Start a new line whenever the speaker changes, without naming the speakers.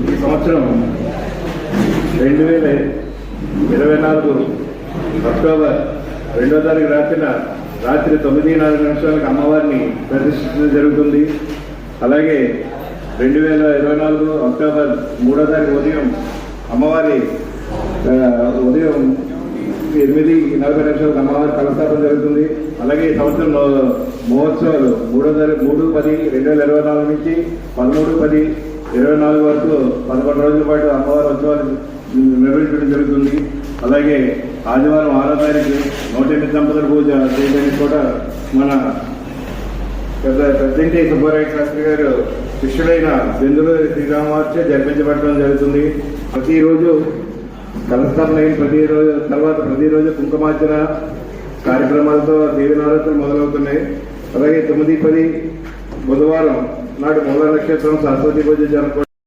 ఈ సంవత్సరం 2024 అక్టోబర్ 2వ తారీఖు రాత్రి 9:04 అమ్మవారిని ప్రతిష్ఠించడం జరుగుతుంది. అలాగే 2024 అక్టోబర్ 3వ తారీఖు ఉదయం అమ్మవారి ఉదయం 8:40 అమ్మవారి కలస్థాపన జరుగుతుంది. అలాగే ఈ సంవత్సరం మహోత్సవాలు 3/10/2024 నుంచి 13/10/24 వరకు 11 రోజుల పాటు అమ్మవారి ఉత్సవాలు నిర్వహించడం జరుగుతుంది. అలాగే ఆదివారం 6వ తారీఖు 108 దంపతుల పూజ చేయడానికి కూడా మన పెద్దంటి సుబ్బారాయ శాస్త్రి గారు శిష్యుడైన బెందులూరి శ్రీరామవారిచే జరిపించబడటం జరుగుతుంది. ప్రతిరోజు కలస్థాపన అయిన ప్రతిరోజు కుంకుమార్చన కార్యక్రమాలతో దేవి నవరాత్రులు మొదలవుతున్నాయి. అలాగే 9/10 బుధవారం నాడు మూల నక్షత్రం సరస్వతి పూజ జరుపుకోవడం